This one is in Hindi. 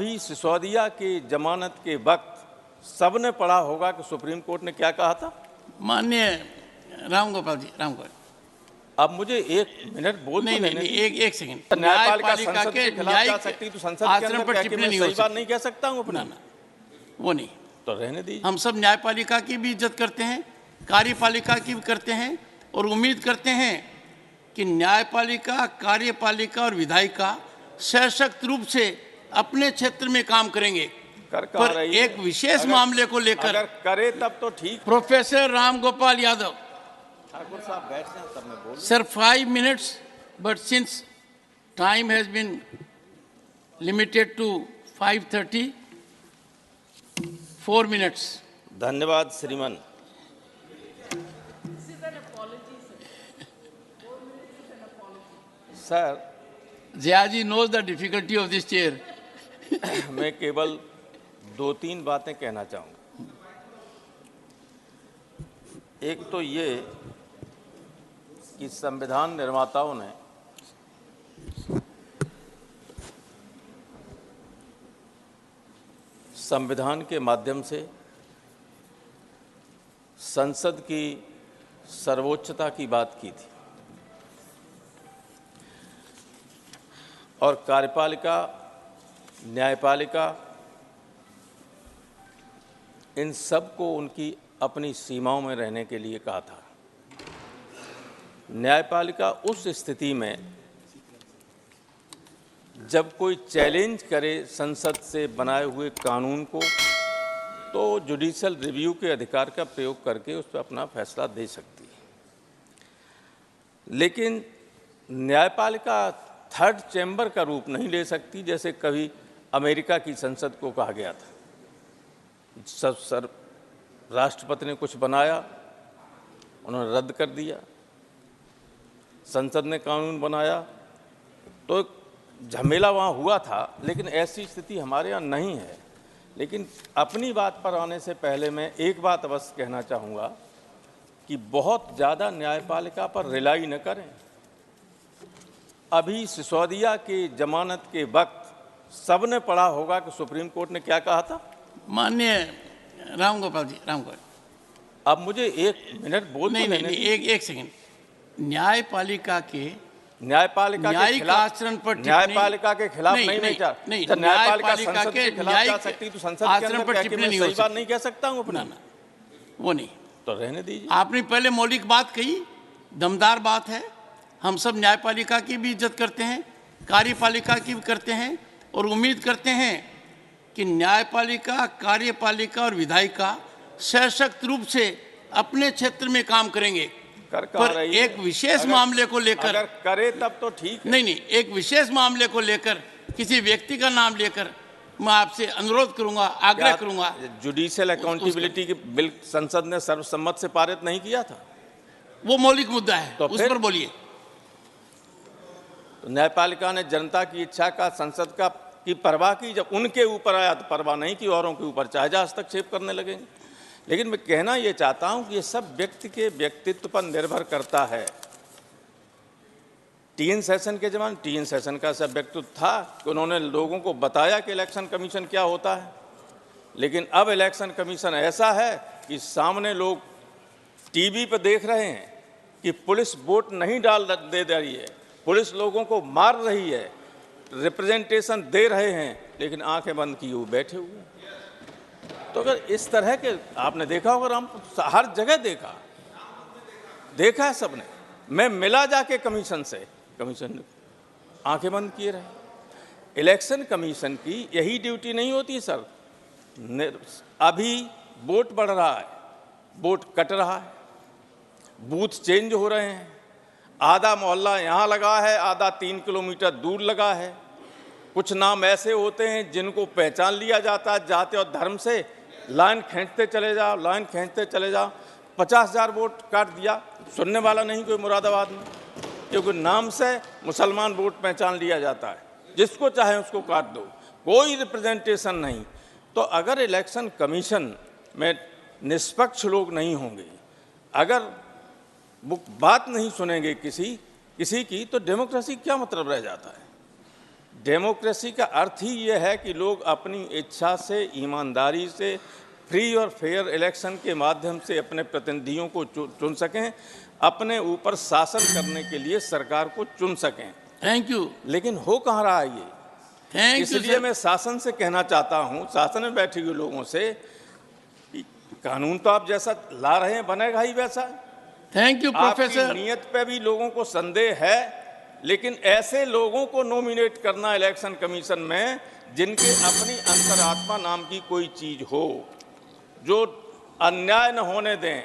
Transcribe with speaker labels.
Speaker 1: अभी सिसोदिया की जमानत के वक्त सबने पढ़ा होगा कि सुप्रीम कोर्ट ने क्या कहा था।
Speaker 2: माननीय रामगोपाल जी, रामगोपाल,
Speaker 1: अब मुझे एक मिनट बोल
Speaker 2: नहीं
Speaker 1: तो
Speaker 2: नहीं
Speaker 1: लेने
Speaker 2: नहीं,
Speaker 1: दीजिए।
Speaker 2: एक सेकंड।
Speaker 1: न्यायपालिका संसद के खिलाफ जा सकती है तो संसद के
Speaker 2: आचरण
Speaker 1: अंदर
Speaker 2: पर
Speaker 1: क्या कि
Speaker 2: टिप्पणी
Speaker 1: मैं
Speaker 2: नहीं हो
Speaker 1: सही बात
Speaker 2: सकती।
Speaker 1: नहीं कह सकता हूँ अपनी?
Speaker 2: ना, वो नहीं।
Speaker 1: तो रहने दीजिए।
Speaker 2: हम सब न्यायपालिका की भी इज्जत करते हैं, कार्यपालिका की भी करते हैं और उम्मीद करते हैं कि न्यायपालिका, कार्यपालिका और विधायिका सशक्त रूप से अपने क्षेत्र में काम करेंगे। पर एक विशेष मामले को लेकर
Speaker 1: अगर करे तब तो ठीक।
Speaker 2: प्रोफेसर रामगोपाल यादव,
Speaker 1: ठाकुर साहब बैठ जाएं तब मैं बोल।
Speaker 2: sir, 5 minutes, but since time has been limited to 5:30, 4 minutes.
Speaker 1: धन्यवाद श्रीमान। Sir,
Speaker 2: Ziaji knows the difficulty of this chair.
Speaker 1: मैं केवल 2-3 बातें कहना चाहूँगा। एक तो ये कि संविधान निर्माताओं ने संविधान के माध्यम से संसद की सर्वोच्चता की बात की थी और कार्यपालिका, न्यायपालिका, इन सब को उनकी अपनी सीमाओं में रहने के लिए कहा था। न्यायपालिका उस स्थिति में जब कोई चैलेंज करे संसद से बनाए हुए कानून को, तो जुडिशियल रिव्यू के अधिकार का प्रयोग करके उस पर अपना फैसला दे सकती है। लेकिन न्यायपालिका थर्ड चैम्बर का रूप नहीं ले सकती, जैसे कभी अमेरिका की संसद को कहा गया था। राष्ट्रपति ने कुछ बनाया, उन्होंने रद्द कर दिया, संसद ने कानून बनाया, तो झमेला वहाँ हुआ था। लेकिन ऐसी स्थिति हमारे यहाँ नहीं है। लेकिन अपनी बात पर आने से पहले मैं एक बात अवश्य कहना चाहूँगा कि बहुत ज़्यादा न्यायपालिका पर रिलाई न करें। अभी सिसोदिया की जमानत के वक्त सबने पढ़ा होगा कि सुप्रीम कोर्ट ने क्या कहा था।
Speaker 2: माननीय रामगोपाल जी, रामगोपाल,
Speaker 1: अब मुझे एक मिनट बोल
Speaker 2: नहीं
Speaker 1: तो
Speaker 2: नहीं, एक सेकंड। न्यायपालिका के
Speaker 1: न्यायिक आचरण पर न्यायपालिका के खिलाफ नहीं न्यायपालिका संसद के खिलाफ जा सकती तो संसद के अंदर क्या कि मैं सही बात नहीं कह सकता हूँ अपना?
Speaker 2: वो नहीं।
Speaker 1: तो रहने दीजिए।
Speaker 2: आपने पहले मौलिक बात कही, दमदार बात है। हम सब न्यायपालिका की भी इज्जत करते हैं, कार्यपालिका की भी करते हैं और उम्मीद करते हैं कि न्यायपालिका, कार्यपालिका और विधायिका सशक्त रूप से अपने क्षेत्र में काम करेंगे। पर एक विशेष मामले को लेकर
Speaker 1: अगर करे तब तो ठीक है।
Speaker 2: नहीं, एक विशेष मामले को लेकर किसी व्यक्ति का नाम लेकर मैं आपसे अनुरोध करूंगा, आग्रह करूंगा।
Speaker 1: जुडिशियल अकाउंटेबिलिटी के बिल संसद ने सर्वसम्मत से पारित नहीं किया था।
Speaker 2: वो मौलिक मुद्दा है,
Speaker 1: तो
Speaker 2: उस पर बोलिए।
Speaker 1: तो न्यायपालिका ने जनता की इच्छा का, संसद का की परवाह की। जब उनके ऊपर आया तो परवाह नहीं की, औरों के ऊपर चाहे हस्तक्षेप करने लगेंगे। लेकिन मैं कहना ये चाहता हूं कि ये सब व्यक्ति के व्यक्तित्व पर निर्भर करता है। टीएन सेशन के जमाने टीएन सेशन का सब व्यक्तित्व था कि उन्होंने लोगों को बताया कि इलेक्शन कमीशन क्या होता है। लेकिन अब इलेक्शन कमीशन ऐसा है कि सामने लोग टीवी पर देख रहे हैं कि पुलिस वोट नहीं दे रही है, पुलिस लोगों को मार रही है, रिप्रेजेंटेशन दे रहे हैं, लेकिन आंखें बंद किए हुए बैठे हुए हैं। तो अगर इस तरह के आपने देखा होगा, हम हर जगह देखा है सबने। मैं मिला जाके कमीशन से, कमीशन ने आंखें बंद किए रहे। इलेक्शन कमीशन की यही ड्यूटी नहीं होती सर। अभी वोट बढ़ रहा है, वोट कट रहा है, बूथ चेंज हो रहे हैं। आधा मोहल्ला यहाँ लगा है, आधा 3 किलोमीटर दूर लगा है। कुछ नाम ऐसे होते हैं जिनको पहचान लिया जाता है, जाति और धर्म से लाइन खींचते चले जाओ, लाइन खींचते चले जाओ। 50,000 वोट काट दिया, सुनने वाला नहीं कोई मुरादाबाद में, क्योंकि नाम से मुसलमान वोट पहचान लिया जाता है। जिसको चाहे उसको काट दो, कोई रिप्रेजेंटेशन नहीं। तो अगर इलेक्शन कमीशन में निष्पक्ष लोग नहीं होंगे, अगर वो बात नहीं सुनेंगे किसी की, तो डेमोक्रेसी क्या मतलब रह जाता है? डेमोक्रेसी का अर्थ ही ये है कि लोग अपनी इच्छा से, ईमानदारी से, फ्री और फेयर इलेक्शन के माध्यम से अपने प्रतिनिधियों को चुन सकें, अपने ऊपर शासन करने के लिए सरकार को चुन सकें।
Speaker 2: Thank you.
Speaker 1: लेकिन हो कहाँ रहा है ये?
Speaker 2: थैंक यू
Speaker 1: इसलिए मैं शासन से कहना चाहता हूँ, शासन में बैठे हुए लोगों से, कि कानून तो आप जैसा ला रहे हैं बनेगा ही वैसा।
Speaker 2: थैंक यू
Speaker 1: आपकी
Speaker 2: प्रोफेसर।
Speaker 1: नीयत पे भी लोगों को संदेह है, लेकिन ऐसे लोगों को नॉमिनेट करना इलेक्शन कमीशन में जिनके अपनी अंतरात्मा नाम की कोई चीज हो, जो अन्याय न होने दें,